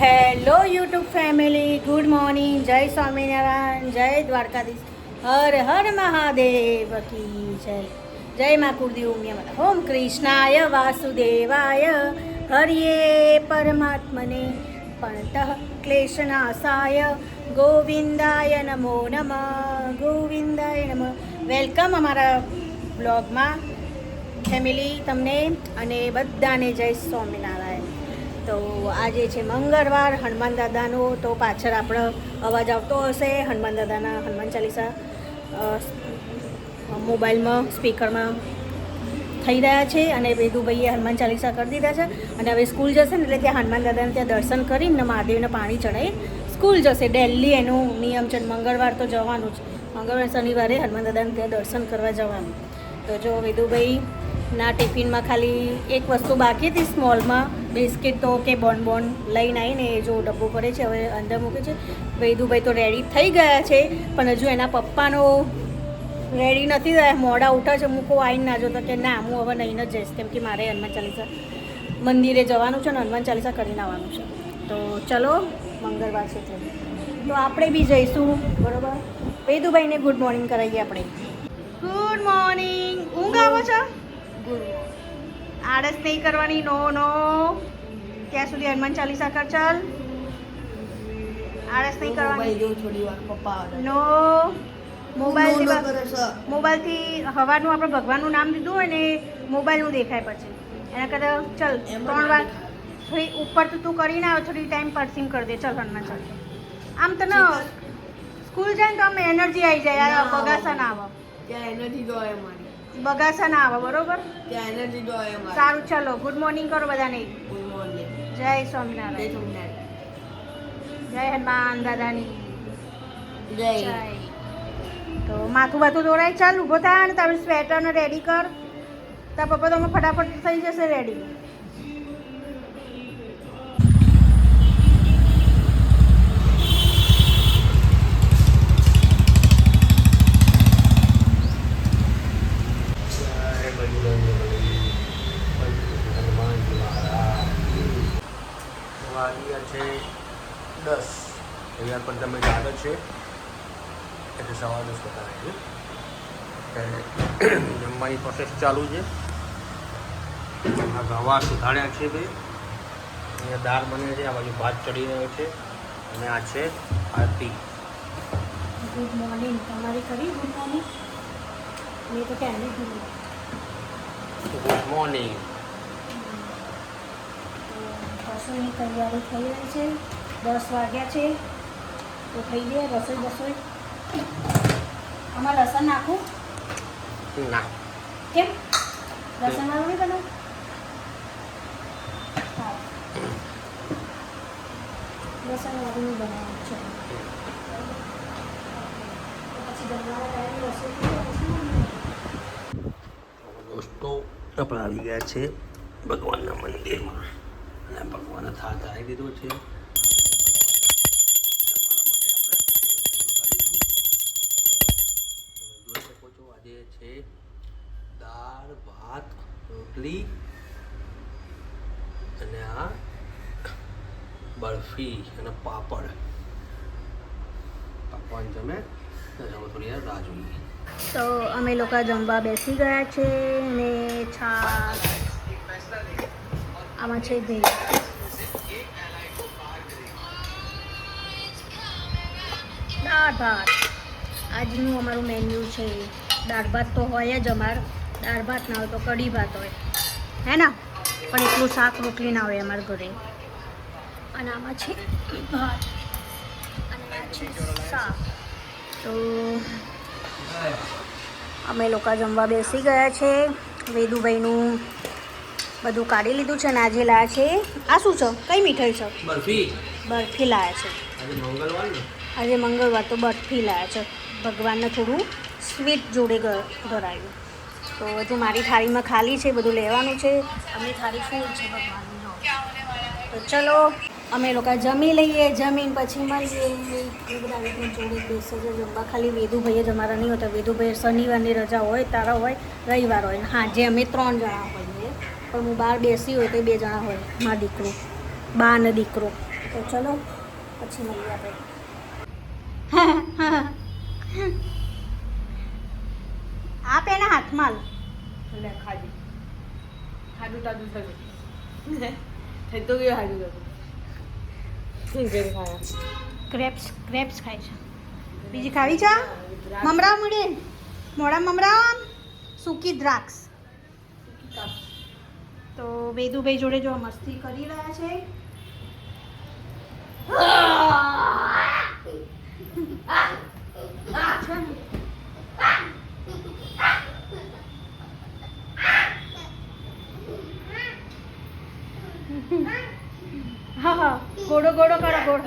Hello YouTube family, good morning. જય સ્વામિનારાયણ, જય દ્વારકાધીશ, હર હર મહાદેવ કી જય. જય મા કુળદેવ ઉમિયા માતા. ઓમ કૃષ્ણાય વાસુદેવાય હરિયે પરમાત્મને પણતઃ ક્લેશનાશાય ગોવિંદાય નમો નમઃ, ગોવિંદાય નમઃ. વેલકમ અમારા બ્લોગમાં ફેમિલી, તમને અને બધાને જય સ્વામિનારાયણ. તો આજે છે મંગળવાર, હનુમાન દાદાનો. તો પાછળ આપણો અવાજ આવતો હશે હનુમાન દાદાના હનુમાન ચાલીસા મોબાઈલમાં સ્પીકરમાં થઈ રહ્યા છે. અને વેદુભાઈએ હનુમાન ચાલીસા કરી દીધા છે. અને હવે સ્કૂલ જશે ને એટલે ત્યાં હનુમાન દાદાને ત્યાં દર્શન કરીને મહાદેવને પાણી ચડાવી સ્કૂલ જશે. ડેલી એનું નિયમ છે. મંગળવાર તો જવાનું જ, મંગળવાર શનિવારે હનુમાન દાદાને ત્યાં દર્શન કરવા જવાનું. તો જો વેદુભાઈ ના ટિફિનમાં ખાલી એક વસ્તુ બાકી હતી, સ્મોલમાં બિસ્કિટો કે બોન લઈને આવીને એ જો ડબ્બો પડે છે, હવે અંદર મૂકે છે. વેદુભાઈ તો રેડી થઈ ગયા છે, પણ હજુ એના પપ્પાનો રેડી નથી થયા, મોડા ઉઠા છે. મૂકો આવીને ના જોતો કે ના, હું હવે નહીં જ જઈશ, કેમ કે મારે હનુમાન ચાલીસા મંદિરે જવાનું છે ને હનુમાન ચાલીસા કરીને આવવાનું છે. તો ચલો, મંગળવાર છે તો આપણે બી જઈશું, બરાબર. વેદુભાઈને ગુડ મોર્નિંગ કરાવીએ આપણે. Good morning. ઊંઘ આવો છો? આળસ નહીં કરવાની. નો નો, ત્યાં સુધી હનુમાન ચાલીસા કર. ચાલ, આળસ નહીં કરવાની. નો, મોબાઈલથી હવાનું આપણે ભગવાનનું નામ દીધું હોય ને, મોબાઈલનું દેખાય પછી. એના કરતાં ચાલ 3 વાર થોડી ઉપર તો તું કરીને આવે, થોડી ટાઈમ પરસીમ કરી દે. ચાલ હનુમાન ચાલીસા. આમ તને સ્કૂલ જાય ને તો આમ એનર્જી આવી જાય. બગાસા ના આવે, ત્યાં એનર્જી તો આવે મારી. બગાસા ના આવે, બરોબર. ત્યાં એનર્જી તો આવે મારી. સારું, ચલો ગુડ મોર્નિંગ કરો બધાને. Good morning. જય સ્વામિનારાયણ. જય હનુમાન દાદાની જય. તો માથું બાથું દોરાય. ચાલ ઊભો થાય ને તમે સ્વેટરને રેડી કર. તાર પપ્પા તમે ફટાફટ થઈ જશે રેડી. વાગ્યા છે 10. અહીંયા પણ તમે જાણો છે એટલે સવા 10 બતાવે છે. જમવાની પ્રોસેસ ચાલુ છે. આ ગવા સુધાર્યા છે ભાઈ. અહીંયા દાળ બને છે, આ બાજુ ભાત ચડી રહ્યો છે, અને આ છે આરતી. Good morning. તમારી કરી ગુડ મોર્નિંગ? મેં તો ક્યાં નહીં કીધું. Good morning. રસોઈની તૈયારી થઈ રહી છે. 10 વાગ્યા છે તો થઈ જાય રસોઈ. આમાં લસણ નાખું? ના. કેમ? લસણ વાળું નહીં બનાવું? હા, લસણ વાળું નહીં બનાવવાનું છે. તો પછી જમવાના ટાઈમે રસોઈ થઈ જાય પછી. દોસ્તો, આપણે આવી ગયા છે ભગવાનના મંદિરમાં, અને ભગવાનના થાળ આવી દીધો છે. જોઈ શકો છો, આજે છે દાળ, ભાત, રોટલી અને આ બરફી અને પાપડ. પકવાન જમે થોડી વાર રાહ જોઈએ. તો અમે લોકો જમવા બેસી ગયા છે. અને છાશ આમાં છે, દહીં. દાળ ભાત આજનું અમારું મેન્યુ છે. દાળ ભાત તો હોય જ અમારે. દાળ ભાત ના હોય તો કઢી ભાત હોય, હે ને? પણ એટલું શાક રોટલી ના હોય અમારા ઘરે. અને આમાં છે ભાત અને આ છે શાક. તો અમે લોકો જમવા બેસી ગયા છે. વેદુભાઈનું બધું કાઢી લીધું છે. અને આજે લાયા છે, આ શું છે? કઈ મીઠાઈ છે? બરફી લાયા છે. આજે મંગળવાર તો બરફી લાયા છે. ભગવાનને થોડું સ્વીટ જોડે ધરાયું. તો હજુ મારી થાળીમાં ખાલી છે, બધું લેવાનું છે. અમે થાળી ફૂલ છે ભગવાનની. તો ચલો અમે લોકો જમી લઈએ. જમીન પછી મળીએ. એ બધા જોડે બેસે છે જમવા. ખાલી વેદુભાઈ જ અમારા નહીં હોતા. વેદુભાઈ શનિવારની રજા હોય, તારા હોય, રવિવાર હોય. હા, જે અમે 3 જણા હોઈએ. પણ હું બહાર બેસી હોય તો 2 જણા હોય. મારો દીકરો, બા અને દીકરો. તો ચલો પછી મળીએ આપણે. આપ એના હાથમાં લો. લે ખાધું તાજું થયું થઈ તો ગયું હાજુ થયું ઘેર ખાયા ગ્રેપ્સ ખાય છે. બીજી ખાવી છે? મમરા મળે મોડા મમરા સૂકી દ્રાક્ષ. તો વેદુભાઈ જોડે જો મસ્તી કરી રહ્યા છે. હા હા ગોળો ગોળો કરો ગોળ.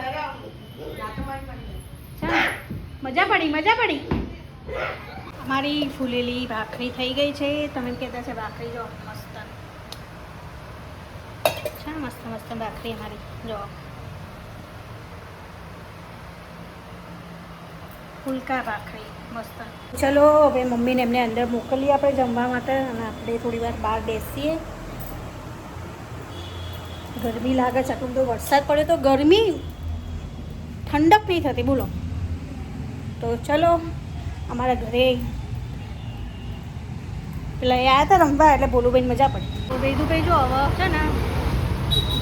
મજા પડી. અમારી ફૂલેલી ભાખરી થઈ ગઈ છે. તમે કહેતા છે ભાખરી જો મસ્ત છે. મસ્ત ભાખરી અમારી જો ફુલકા ભાખરી મસ્ત. ચલો હવે મમ્મીને એમને અંદર મોકલીએ આપણે જમવા માટે અને આપણે થોડી વાર બહાર બેસીએ. ગરમી લાગે છે. આટલો બધો વરસાદ પડે તો ગરમી ઠંડક નહીં થતી બોલો. તો ચલો અમારા ઘરે પેલા આવ્યા હતા રમવા એટલે બોલુભાઈ મજા પડી. તો વેદુભાઈ જો હવે છે ને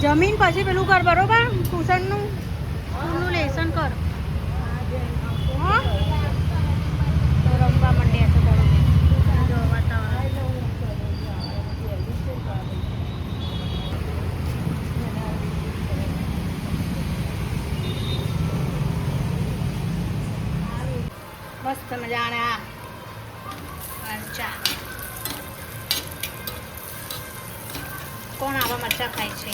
જમીન પછી પેલું કર બરોબર ટ્યુશનનું લેસન કર. હા તો રમવા માંડ્યા છે બરોબર. જો વાતાવરણ મસ્ત મજાના મરચા. કોણ આવા મરચા ખાય છે?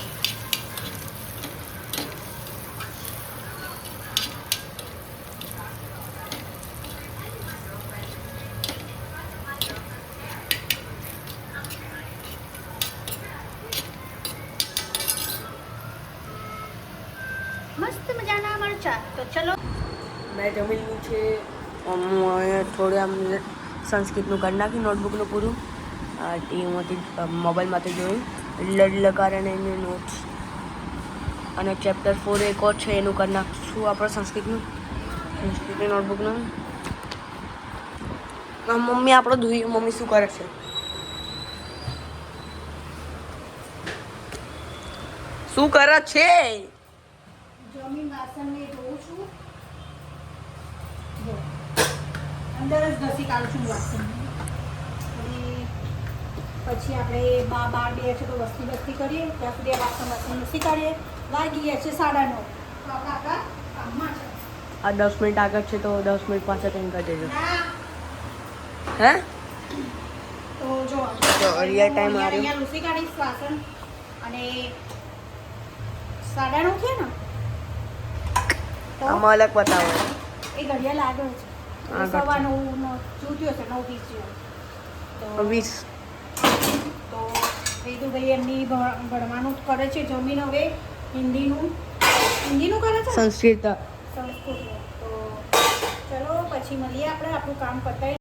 મસ્ત મજાના મરચા. તો ચલો મેં જમી લીધું છે. હું અહીંયા થોડું આમ સંસ્કૃતનું કરી નાખી નોટબુકનું પૂરું ટીવીમાંથી મોબાઈલમાંથી જોયું લકારણ એની નોટ્સ અને ચેપ્ટર 4 એક છે એનું કરી નાખશું આપણે સંસ્કૃતની નોટબુકનું. મમ્મી આપણો જોઈએ મમ્મી શું કરે છે? શું કરે છે? જમીન વાસણને જોઉં છું. જો અંદર જ ઘસી કાઢું છું વાસણ. અને પછી આપણે બહાર બે છે તો વસ્તી કરીએ ત્યાં સુધી આ વાસણ ઘસી કાઢીએ. વાગી ગયા છે 9:30. તો આપણે આપણા કામમાં છે. આ 10 મિનિટ આગળ છે તો 10 મિનિટ પાછળ કંઈ કરી દેજો. ના હે તો જો રિયલ ટાઈમ આવ્યો. અહીંયા લૂસી કાઢીશ વાસણ અને 9:30 છે ને તો આમાં અલગ બતાવો. એ ઘડિયાળ આગળ છે. આગળ છે. 9:15 જોત્યો છે 9:20 જેવો. તો 20 તો વેદુભાઈ એમની ભણવાનું કરે છે. જમીન હવે હિન્દીનું કરે છે સંસ્કૃત સંસ્કૃતનું. તો ચલો પછી મળીએ આપણે આપણું કામ પતાવી.